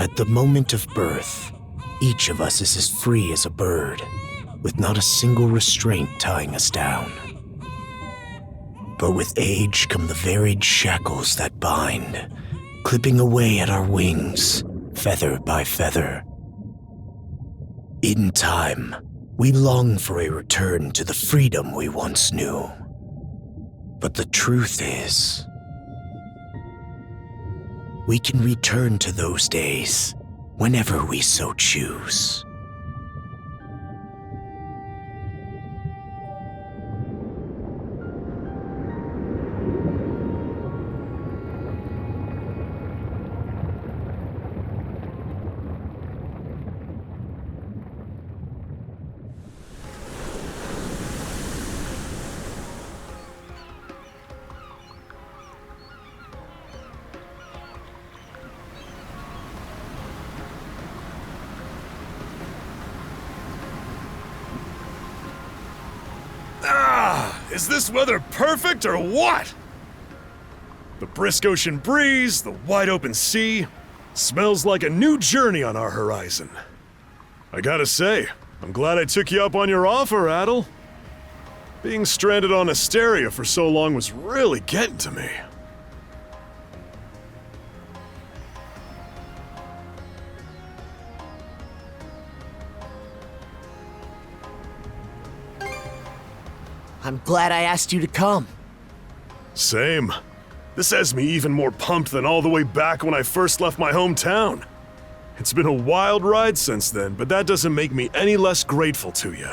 At the moment of birth, each of us is as free as a bird, with not a single restraint tying us down. But with age come the varied shackles that bind, clipping away at our wings, feather by feather. In time, we long for a return to the freedom we once knew. But the truth is, we can return to those days whenever we so choose. Is this weather perfect or what? The brisk ocean breeze, the wide open sea, smells like a new journey on our horizon. I gotta say, I'm glad I took you up on your offer, Adol. Being stranded on Asteria for so long was really getting to me. I'm glad I asked you to come. Same. This has me even more pumped than all the way back when I first left my hometown. It's been a wild ride since then, but that doesn't make me any less grateful to you.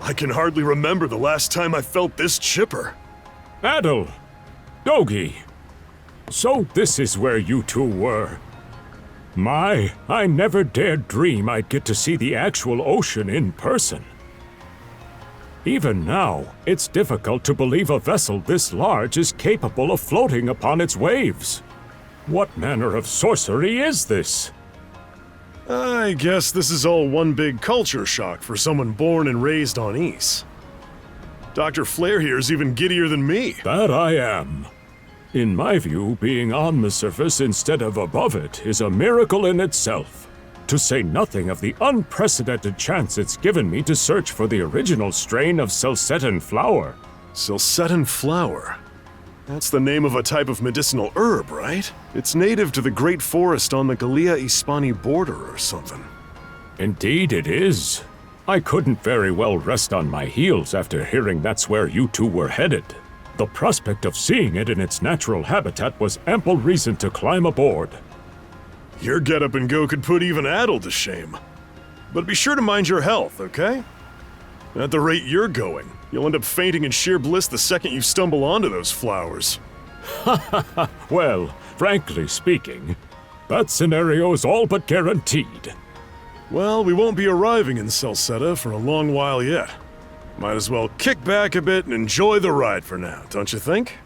I can hardly remember the last time I felt this chipper. Adol! Dogi! So this is where you two were. My, I never dared dream I'd get to see the actual ocean in person. Even now, it's difficult to believe a vessel this large is capable of floating upon its waves. What manner of sorcery is this? I guess this is all one big culture shock for someone born and raised on Ys. Dr. Flair here is even giddier than me. That I am. In my view, being on the surface instead of above it is a miracle in itself. To say nothing of the unprecedented chance it's given me to search for the original strain of Celcetan flower. Celcetan flower? That's the name of a type of medicinal herb, right? It's native to the Great Forest on the Gallia-Hispani border or something. Indeed it is. I couldn't very well rest on my heels after hearing that's where you two were headed. The prospect of seeing it in its natural habitat was ample reason to climb aboard. Your get-up and go could put even Adol to shame. But be sure to mind your health, okay? At the rate you're going, you'll end up fainting in sheer bliss the second you stumble onto those flowers. Well, frankly speaking, that scenario is all but guaranteed. Well, we won't be arriving in Celceta for a long while yet. Might as well kick back a bit and enjoy the ride for now, don't you think?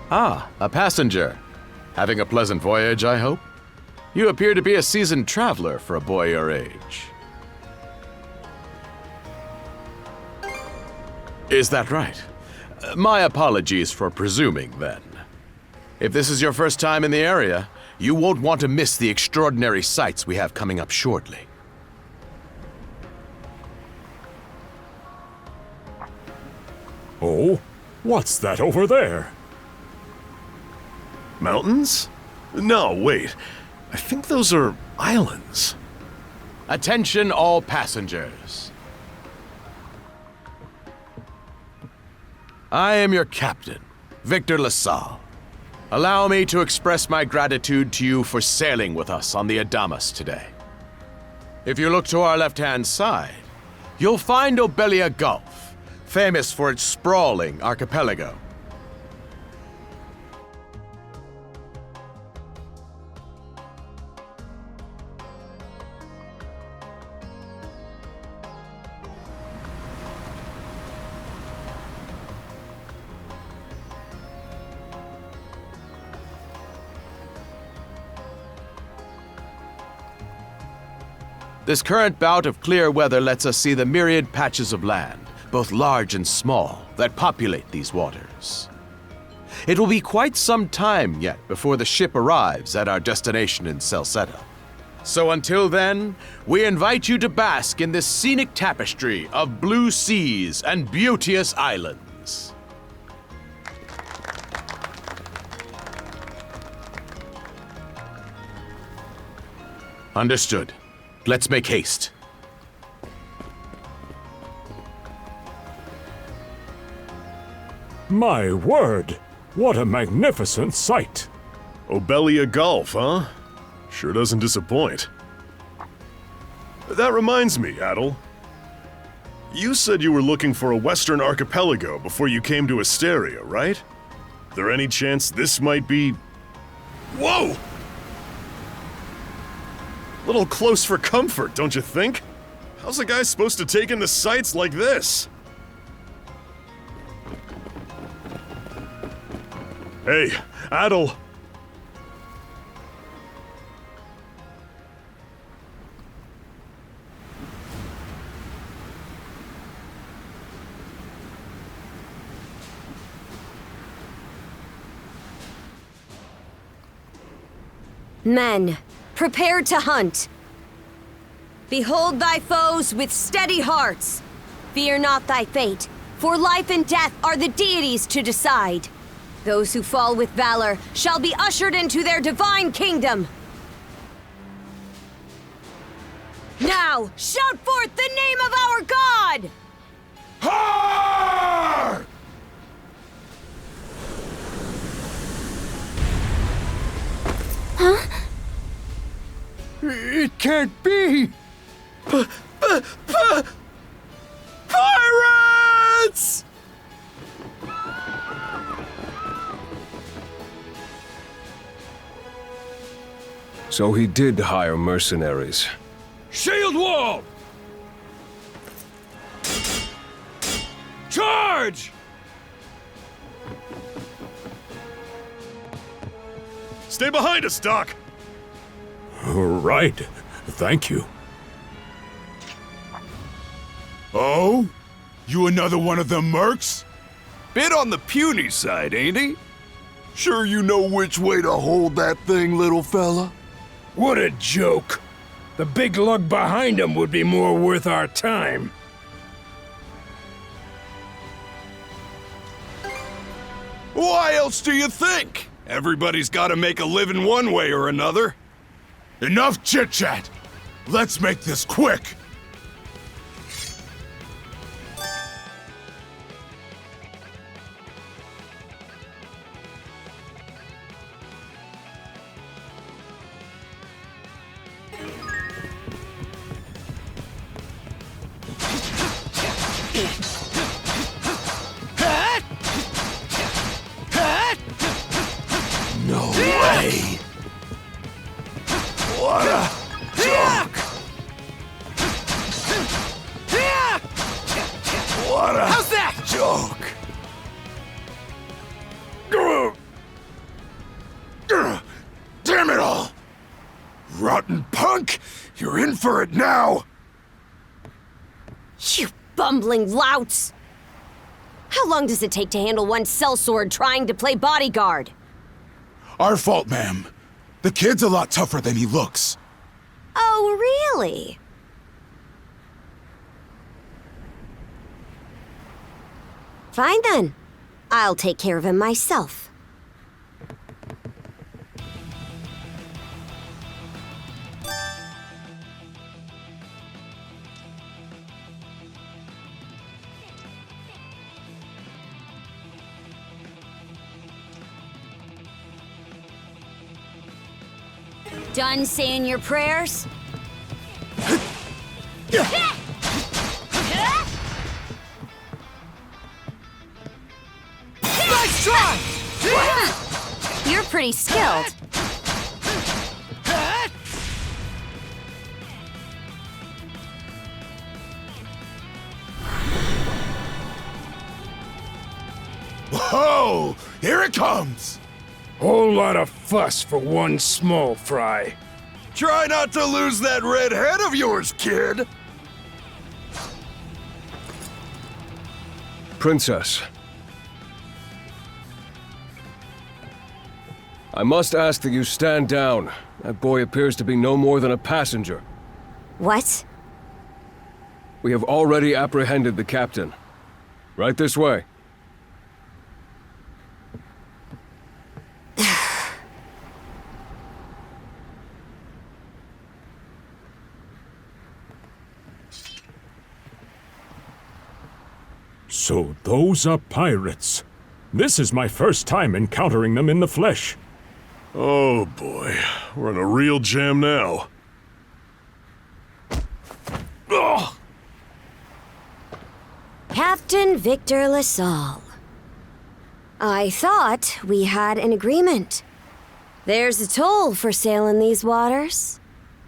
Ah, a passenger. Having a pleasant voyage, I hope? You appear to be a seasoned traveler for a boy your age. Is that right? My apologies for presuming, then. If this is your first time in the area, you won't want to miss the extraordinary sights we have coming up shortly. Oh, what's that over there? Mountains? No, wait. I think those are islands. Attention all passengers. I am your captain, Victor LaSalle. Allow me to express my gratitude to you for sailing with us on the Adamas today. If you look to our left-hand side, you'll find Obelia Gulf, famous for its sprawling archipelago. This current bout of clear weather lets us see the myriad patches of land, both large and small, that populate these waters. It will be quite some time yet before the ship arrives at our destination in Lselseta. So until then, we invite you to bask in this scenic tapestry of blue seas and beauteous islands. Understood. Let's make haste. My word, what a magnificent sight! Obelia Gulf, huh? Sure doesn't disappoint. That reminds me, Adol. You said you were looking for a western archipelago before you came to Asteria, right? There any chance this might be... Whoa! Little close for comfort, don't you think? How's a guy supposed to take in the sights like this? Hey, Adol. Men, prepare to hunt. Behold thy foes with steady hearts. Fear not thy fate, for life and death are the deities to decide. Those who fall with valor shall be ushered into their divine kingdom. Now, shout forth the name of our God! Har! Huh? It can't be! Pirates! So he did hire mercenaries. Shield wall! Charge! Stay behind us, Doc! Right. Thank you. Oh? You another one of them mercs? Bit on the puny side, ain't he? Sure you know which way to hold that thing, little fella? What a joke. The big lug behind him would be more worth our time. Why else do you think? Everybody's gotta make a living one way or another. Enough chit-chat! Let's make this quick! No way! What a joke! criminal! Rotten punk! You're in for it now! You bumbling louts! How long does it take to handle one sellsword trying to play bodyguard? Our fault, ma'am. The kid's a lot tougher than he looks. Oh, really? Fine then. I'll take care of him myself. Done saying your prayers? Nice try! You're pretty skilled. Whoa! Here it comes! Whole lot of fuss for one small fry. Try not to lose that red head of yours, kid! Princess. I must ask that you stand down. That boy appears to be no more than a passenger. What? We have already apprehended the captain. Right this way. So those are pirates. This is my first time encountering them in the flesh. Oh boy, we're in a real jam now. Ugh. Captain Victor LaSalle. I thought we had an agreement. There's a toll for sailing these waters.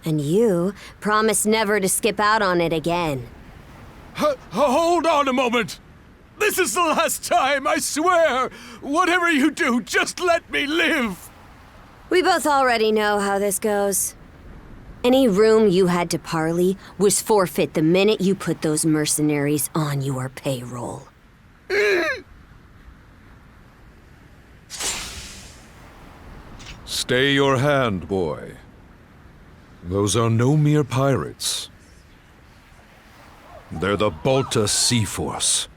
And you promised never to skip out on it again. Hold on a moment! This is the last time, I swear! Whatever you do, just let me live! We both already know how this goes. Any room you had to parley was forfeit the minute you put those mercenaries on your payroll. Stay your hand, boy. Those are no mere pirates. They're the Balta Sea Force.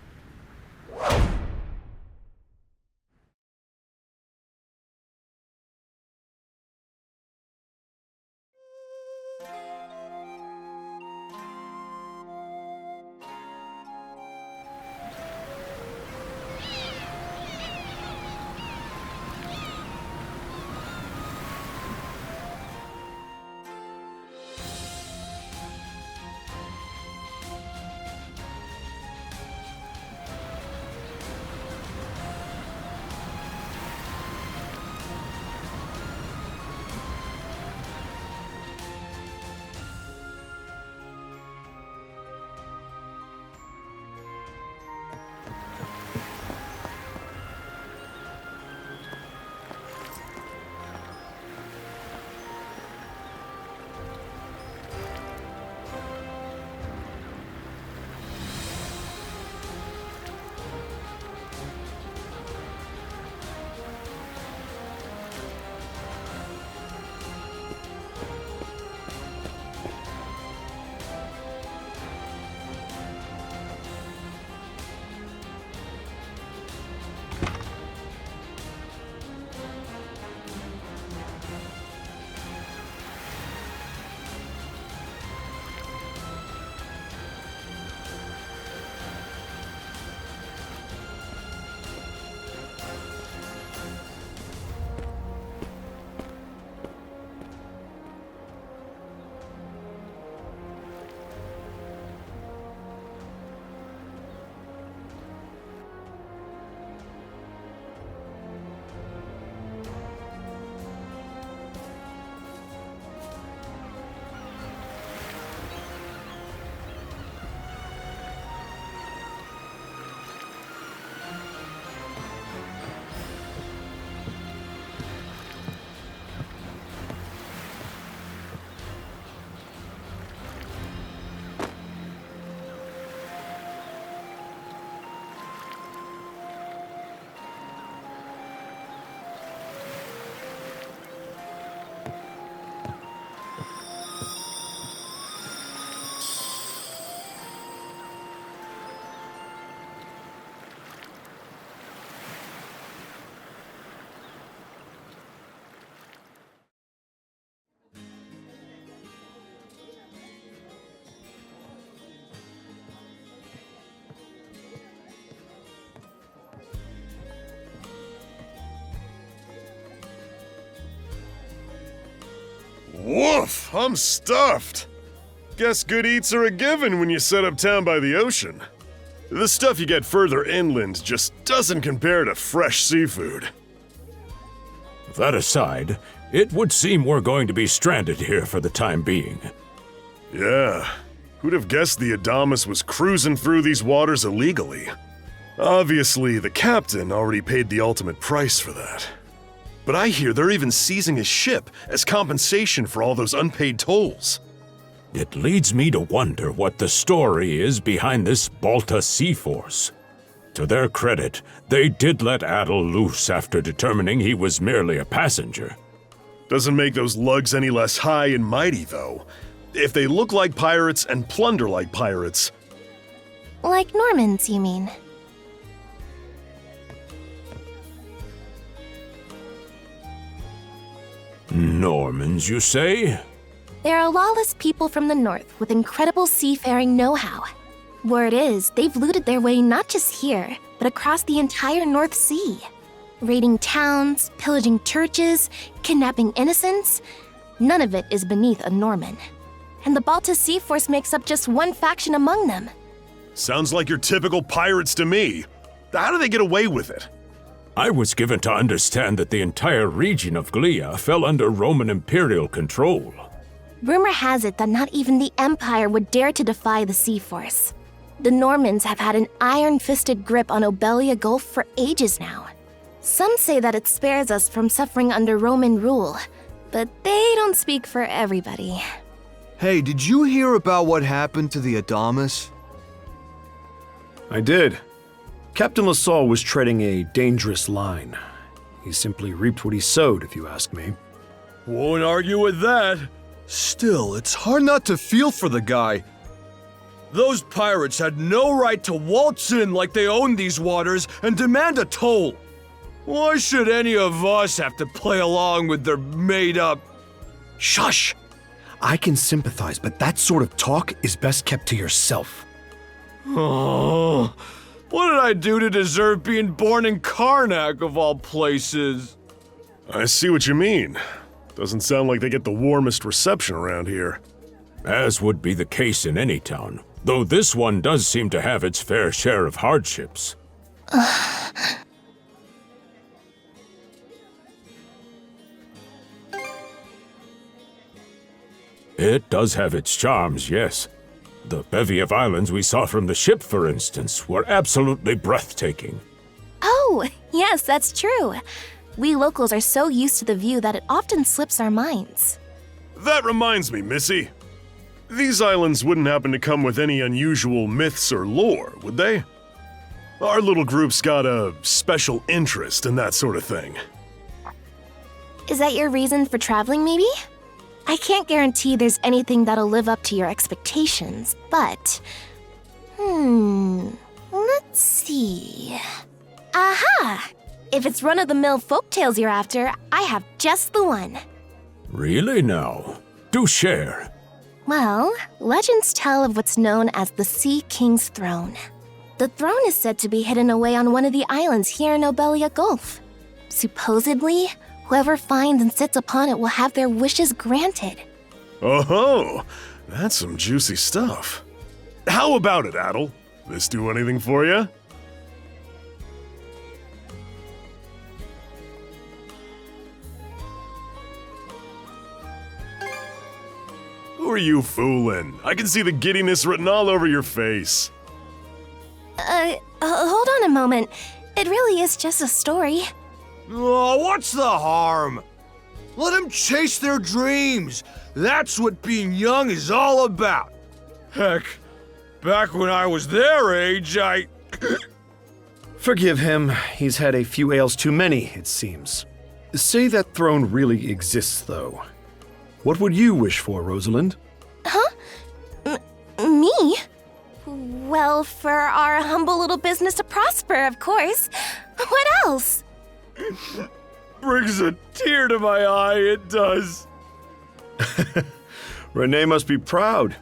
Woof, I'm stuffed. Guess good eats are a given when you set up town by the ocean. The stuff you get further inland just doesn't compare to fresh seafood. That aside, it would seem we're going to be stranded here for the time being. Yeah, who'd have guessed the Adamus was cruising through these waters illegally? Obviously, the captain already paid the ultimate price for that. But I hear they're even seizing his ship as compensation for all those unpaid tolls. It leads me to wonder what the story is behind this Balta Sea Force. To their credit, they did let Adol loose after determining he was merely a passenger. Doesn't make those lugs any less high and mighty, though. If they look like pirates and plunder like pirates... Like Normans, you mean? Normans, you say? They're a lawless people from the north with incredible seafaring know-how. Word is, they've looted their way not just here, but across the entire North Sea. Raiding towns, pillaging churches, kidnapping innocents. None of it is beneath a Norman. And the Balta Sea Force makes up just one faction among them. Sounds like your typical pirates to me. How do they get away with it? I was given to understand that the entire region of Glia fell under Roman imperial control. Rumor has it that not even the Empire would dare to defy the Sea Force. The Normans have had an iron-fisted grip on Obelia Gulf for ages now. Some say that it spares us from suffering under Roman rule, but they don't speak for everybody. Hey, did you hear about what happened to the Adamus? I did. Captain LaSalle was treading a dangerous line. He simply reaped what he sowed, if you ask me. Won't argue with that. Still, it's hard not to feel for the guy. Those pirates had no right to waltz in like they owned these waters and demand a toll. Why should any of us have to play along with their made-up... Shush! I can sympathize, but that sort of talk is best kept to yourself. Oh, what did I do to deserve being born in Karnak, of all places? I see what you mean. Doesn't sound like they get the warmest reception around here. As would be the case in any town, though this one does seem to have its fair share of hardships. It does have its charms, yes. The bevy of islands we saw from the ship, for instance, were absolutely breathtaking. Oh, yes, that's true. We locals are so used to the view that it often slips our minds. That reminds me, Missy. These islands wouldn't happen to come with any unusual myths or lore, would they? Our little group's got a special interest in that sort of thing. Is that your reason for traveling, maybe? I can't guarantee there's anything that'll live up to your expectations, but... let's see... Aha! If it's run-of-the-mill folktales you're after, I have just the one. Really now? Do share. Well, legends tell of what's known as the Sea King's Throne. The throne is said to be hidden away on one of the islands here in Obelia Gulf. Supposedly, whoever finds and sits upon it will have their wishes granted. Oh, that's some juicy stuff. How about it, Adol? This do anything for you? Who are you fooling? I can see the giddiness written all over your face. Hold on a moment. It really is just a story. Oh, what's the harm? Let them chase their dreams. That's what being young is all about. Heck, back when I was their age, I... Forgive him. He's had a few ales too many, it seems. Say that throne really exists, though. What would you wish for, Rosalind? Huh? Me? Well, for our humble little business to prosper, of course. What else? Brings a tear to my eye, it does. Renee must be proud.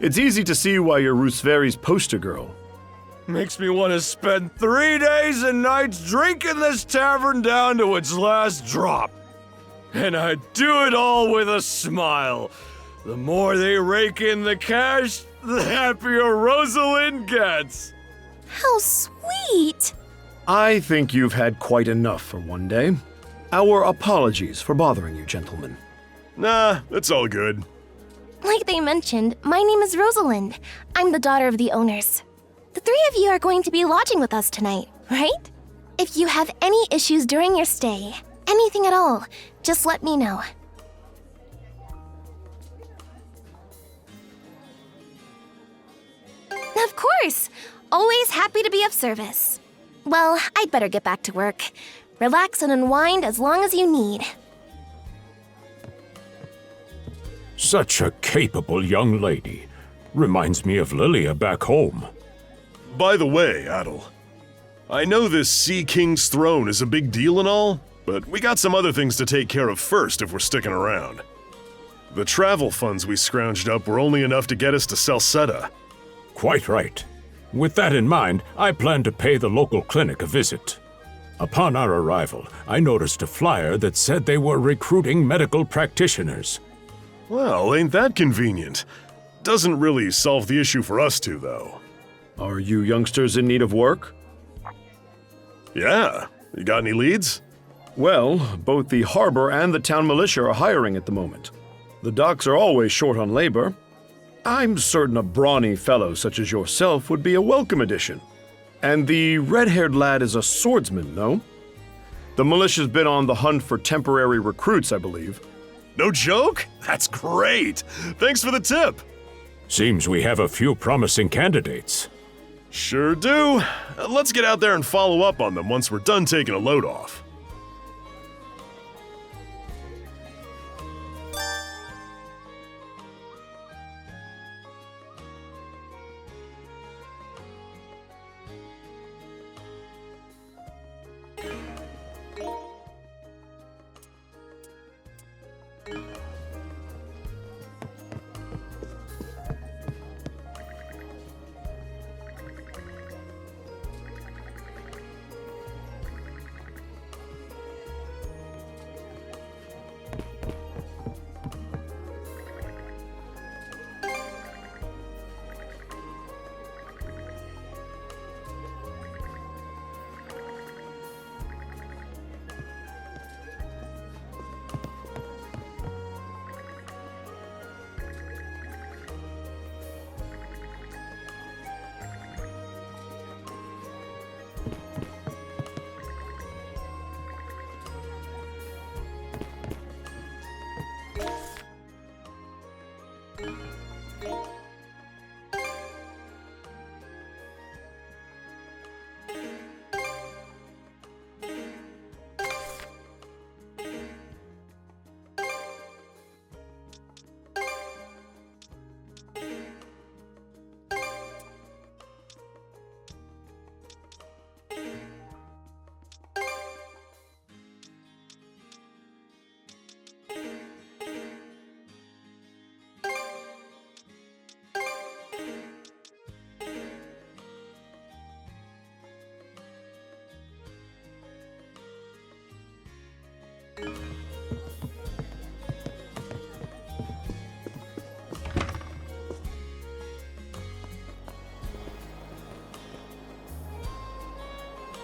It's easy to see why you're Rooseveri's poster girl. Makes me want to spend 3 days and nights drinking this tavern down to its last drop. And I do it all with a smile. The more they rake in the cash, the happier Rosalind gets. How sweet! I think you've had quite enough for one day. Our apologies for bothering you, gentlemen. Nah, it's all good. Like they mentioned, my name is Rosalind. I'm the daughter of the owners. The three of you are going to be lodging with us tonight, right? If you have any issues during your stay, anything at all, just let me know. Of course! Always happy to be of service. Well, I'd better get back to work. Relax and unwind as long as you need. Such a capable young lady. Reminds me of Lilia back home. By the way, Adol, I know this Sea King's throne is a big deal and all, but we got some other things to take care of first if we're sticking around. The travel funds we scrounged up were only enough to get us to Lselseta. Quite right. With that in mind, I plan to pay the local clinic a visit. Upon our arrival, I noticed a flyer that said they were recruiting medical practitioners. Well, ain't that convenient? Doesn't really solve the issue for us two, though. Are you youngsters in need of work? Yeah. You got any leads? Well, both the harbor and the town militia are hiring at the moment. The docks are always short on labor. I'm certain a brawny fellow such as yourself would be a welcome addition. And the red-haired lad is a swordsman, no? The militia's been on the hunt for temporary recruits, I believe. No joke? That's great! Thanks for the tip! Seems we have a few promising candidates. Sure do. Let's get out there and follow up on them once we're done taking a load off.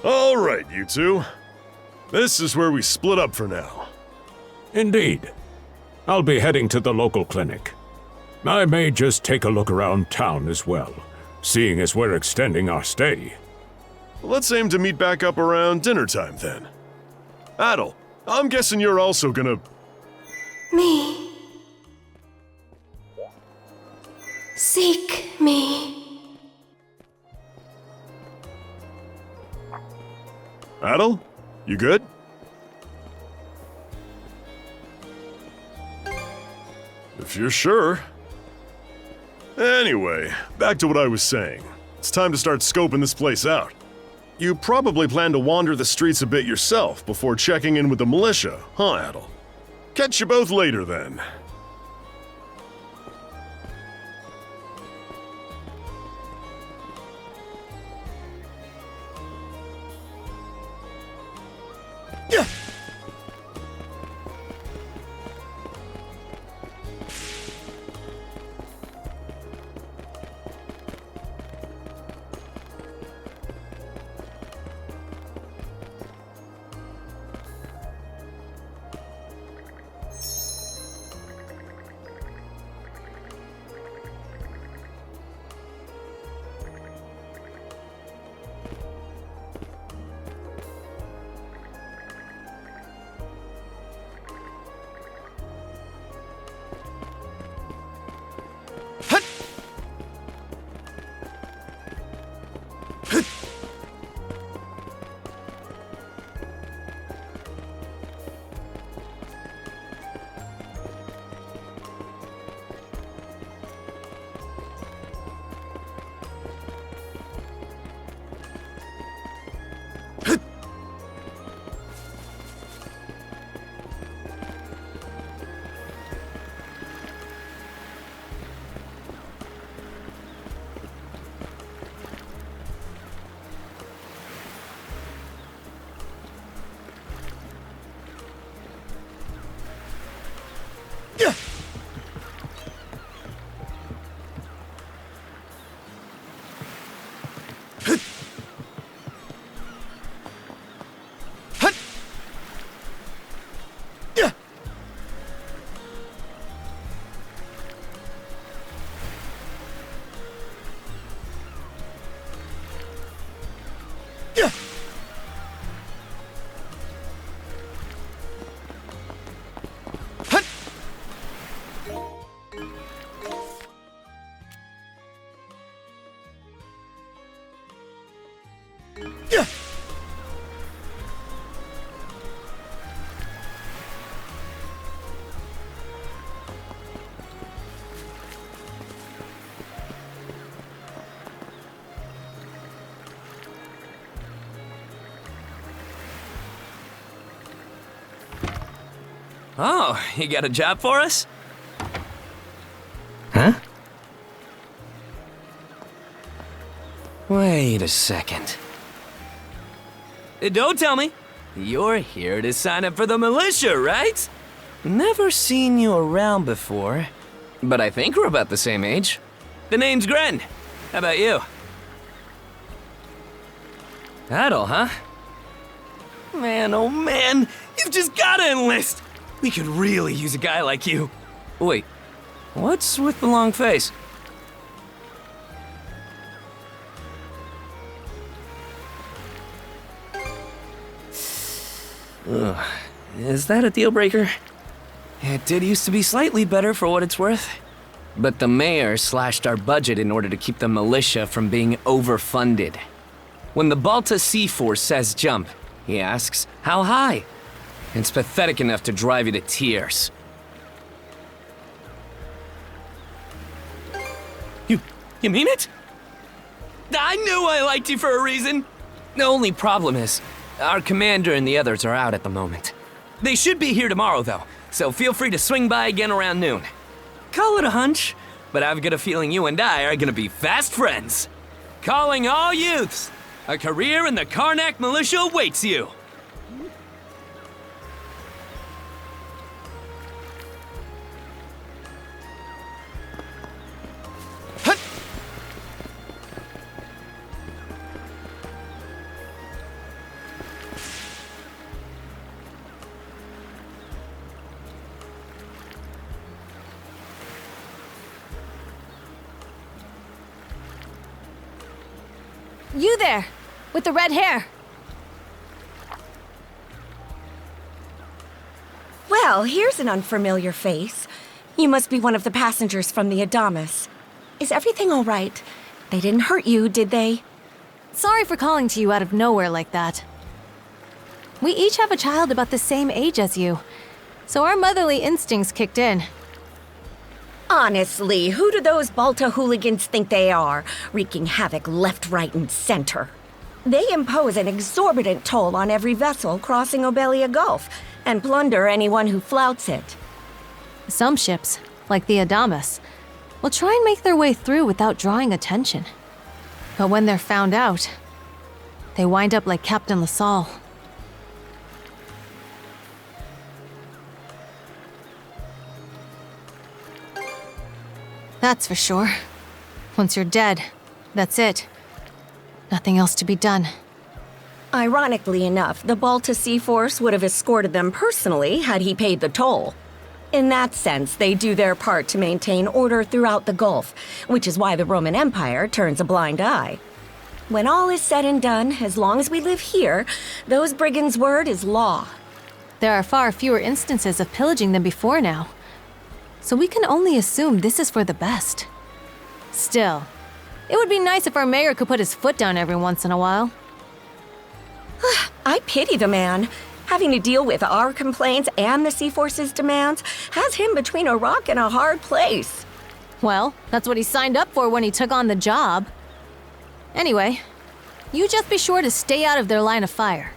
All right, you two. This is where we split up for now. Indeed. I'll be heading to the local clinic. I may just take a look around town as well, seeing as we're extending our stay. Let's aim to meet back up around dinner time then. Adol, I'm guessing you're also gonna... Me. Seek me. Adol, you good? If you're sure. Anyway, back to what I was saying. It's time to start scoping this place out. You probably plan to wander the streets a bit yourself before checking in with the militia, huh, Adol? Catch you both later, then. Oh, you got a job for us? Huh? Wait a second. Don't tell me. You're here to sign up for the militia, right? Never seen you around before, but I think we're about the same age. The name's Gren. How about you? Adol, huh? Man, oh man, you've just gotta enlist! We could really use a guy like you. Wait, what's with the long face? Ugh. Is that a deal breaker? It did used to be slightly better for what it's worth. But the mayor slashed our budget in order to keep the militia from being overfunded. When the Balta Sea Force says jump, he asks, how high? It's pathetic enough to drive you to tears. You mean it? I knew I liked you for a reason! The only problem is, our commander and the others are out at the moment. They should be here tomorrow, though, so feel free to swing by again around noon. Call it a hunch, but I've got a feeling you and I are gonna be fast friends. Calling all youths! A career in the Karnak militia awaits you! You there, with the red hair. Well, here's an unfamiliar face. You must be one of the passengers from the Adamas. Is everything all right? They didn't hurt you, did they? Sorry for calling to you out of nowhere like that. We each have a child about the same age as you, so our motherly instincts kicked in. Honestly, who do those Balta hooligans think they are, wreaking havoc left, right, and center? They impose an exorbitant toll on every vessel crossing Obelia Gulf, and plunder anyone who flouts it. Some ships, like the Adamas, will try and make their way through without drawing attention. But when they're found out, they wind up like Captain LaSalle. That's for sure. Once you're dead, that's it. Nothing else to be done. Ironically enough, the Balta Sea Force would have escorted them personally had he paid the toll. In that sense, they do their part to maintain order throughout the Gulf, which is why the Roman Empire turns a blind eye. When all is said and done, as long as we live here, those brigands' word is law. There are far fewer instances of pillaging than before now, so we can only assume this is for the best. Still, it would be nice if our mayor could put his foot down every once in a while. I pity the man. Having to deal with our complaints and the Sea Force's demands has him between a rock and a hard place. Well, that's what he signed up for when he took on the job. Anyway, you just be sure to stay out of their line of fire.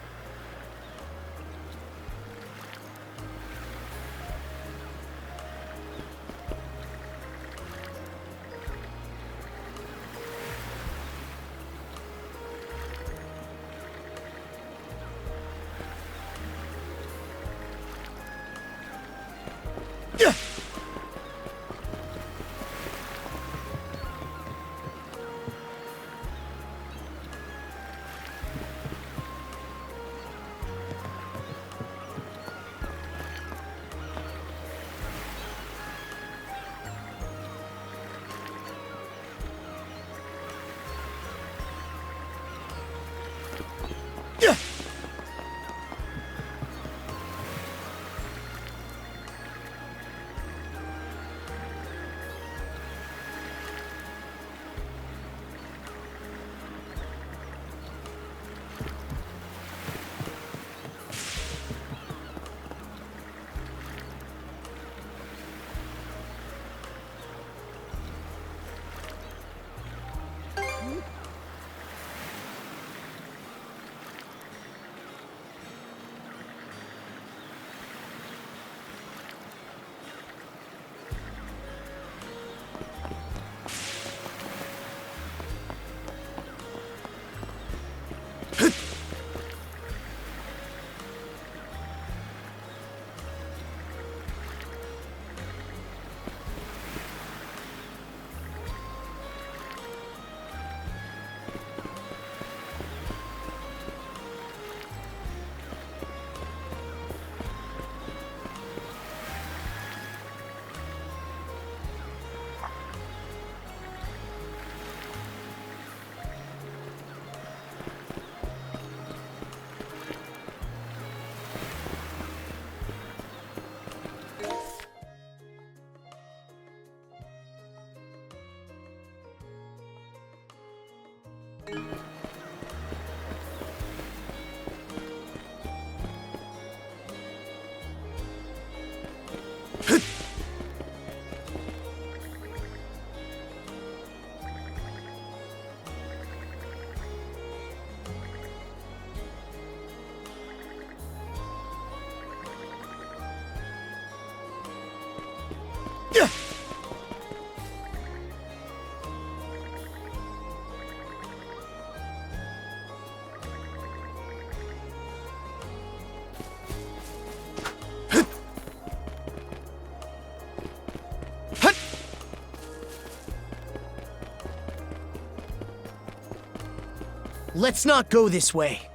Let's not go this way.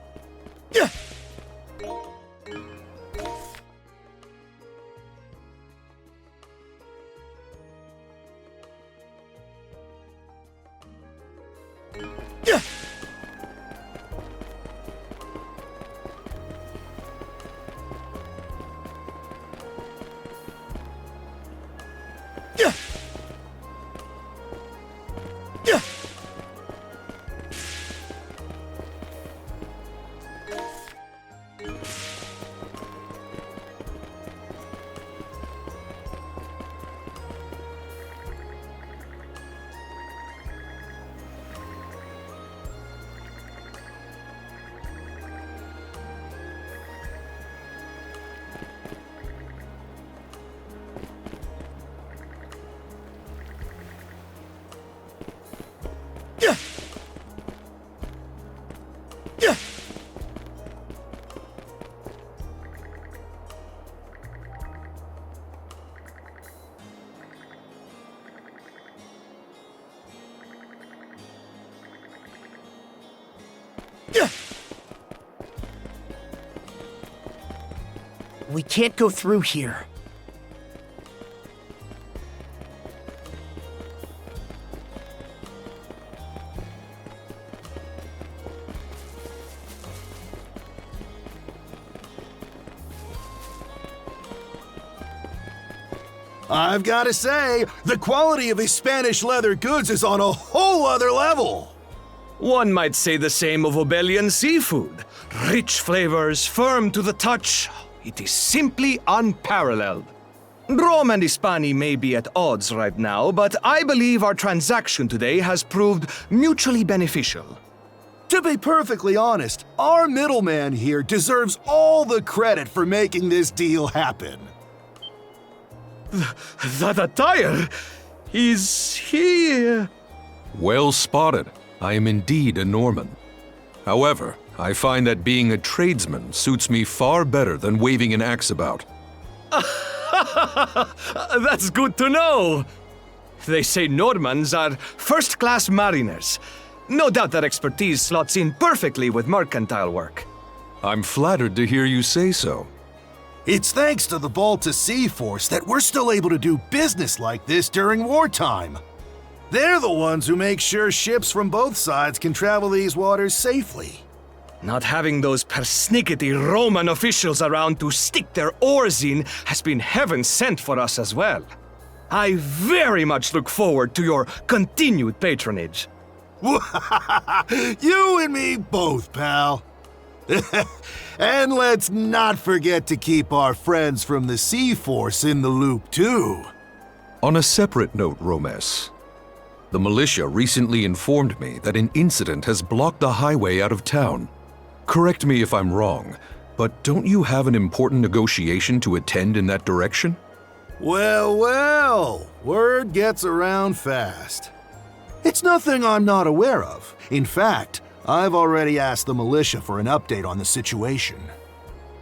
We can't go through here. I've got to say, the quality of his Spanish leather goods is on a whole other level. One might say the same of Obelian seafood. Rich flavors, firm to the touch. It is simply unparalleled. Rome and Hispani may be at odds right now, but I believe our transaction today has proved mutually beneficial. To be perfectly honest, our middleman here deserves all the credit for making this deal happen. That attire is here. Well spotted. I am indeed a Norman. However, I find that being a tradesman suits me far better than waving an axe about. That's good to know. They say Normans are first-class mariners. No doubt that expertise slots in perfectly with mercantile work. I'm flattered to hear you say so. It's thanks to the Balta Sea Force that we're still able to do business like this during wartime. They're the ones who make sure ships from both sides can travel these waters safely. Not having those persnickety Roman officials around to stick their oars in has been heaven sent for us as well. I very much look forward to your continued patronage. You and me both, pal. And let's not forget to keep our friends from the Sea Force in the loop, too. On a separate note, Romes, the militia recently informed me that an incident has blocked the highway out of town. Correct me if I'm wrong, but don't you have an important negotiation to attend in that direction? Well, word gets around fast. It's nothing I'm not aware of. In fact, I've already asked the militia for an update on the situation.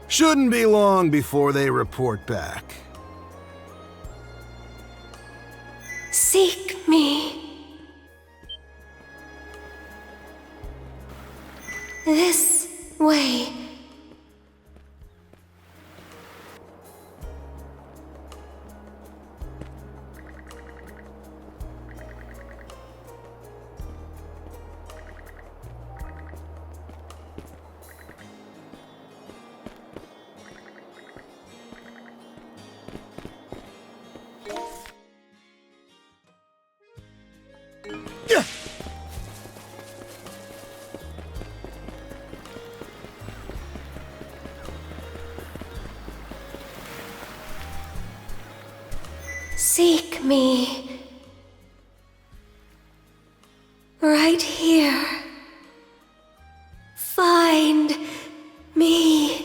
Shouldn't be long before they report back. Seek me. This way. Seek me. Right here. Find me.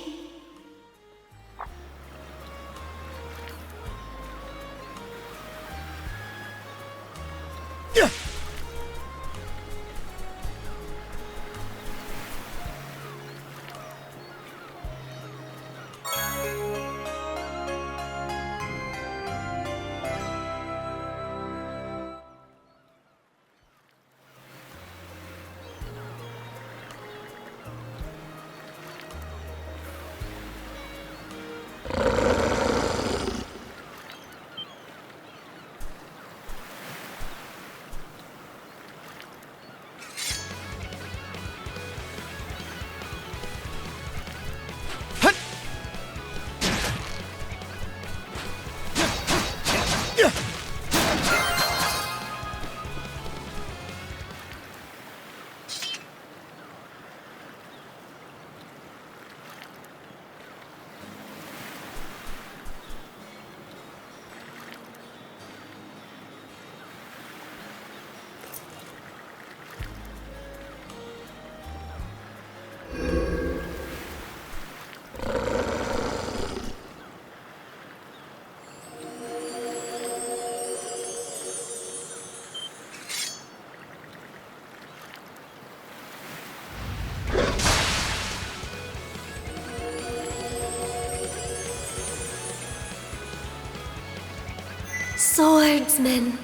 Swordsman,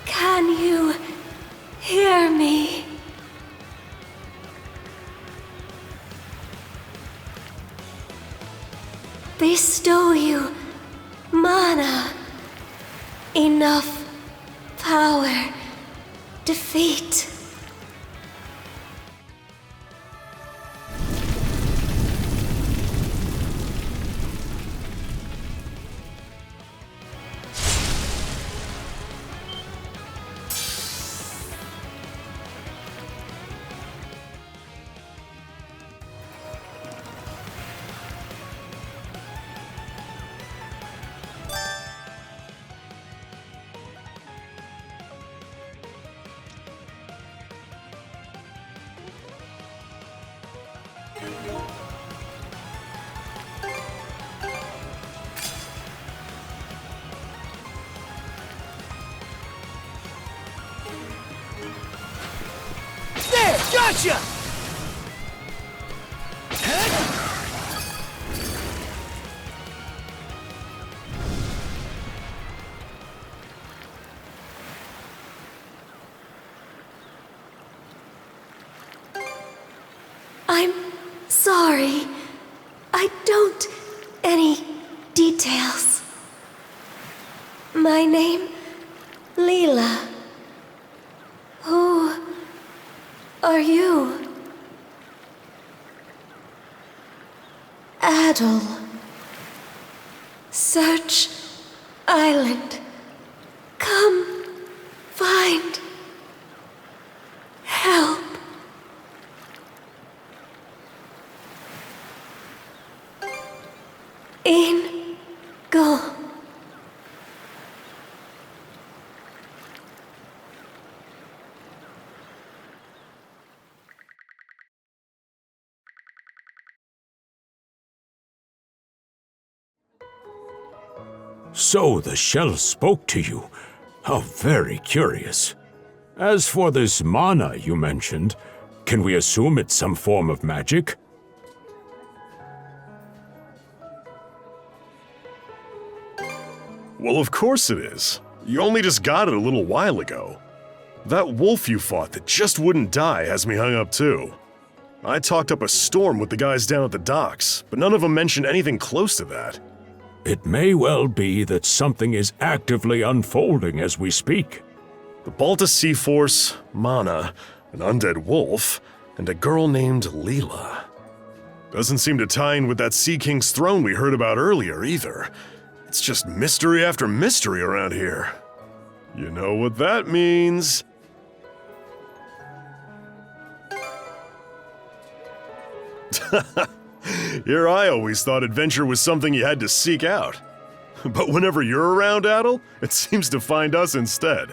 can you hear me? Bestow you mana, enough power, defeat. There! Gotcha! I'm sorry. I don't any details. My name, Leela. Who are you? Adol. Search Island. Come find help. In go. So the shell spoke to you. How very curious. As for this mana you mentioned, can we assume it's some form of magic? Well, of course it is. You only just got it a little while ago. That wolf you fought that just wouldn't die has me hung up too. I talked up a storm with the guys down at the docks, but none of them mentioned anything close to that. It may well be that something is actively unfolding as we speak. The Balta Sea Force, Mana, an undead wolf, and a girl named Leela. Doesn't seem to tie in with that Sea King's throne we heard about earlier either. It's just mystery after mystery around here. You know what that means. Here I always thought adventure was something you had to seek out. But whenever you're around, Adol, it seems to find us instead.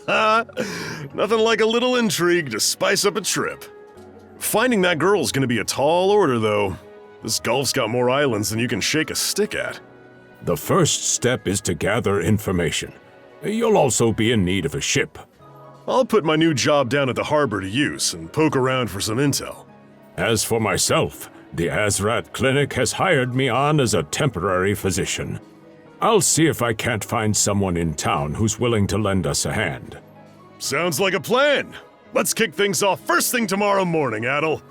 Nothing like a little intrigue to spice up a trip. Finding that girl's gonna be a tall order, though. This Gulf's got more islands than you can shake a stick at. The first step is to gather information. You'll also be in need of a ship. I'll put my new job down at the harbor to use and poke around for some intel. As for myself, the Azrat Clinic has hired me on as a temporary physician. I'll see if I can't find someone in town who's willing to lend us a hand. Sounds like a plan. Let's kick things off first thing tomorrow morning, Adol.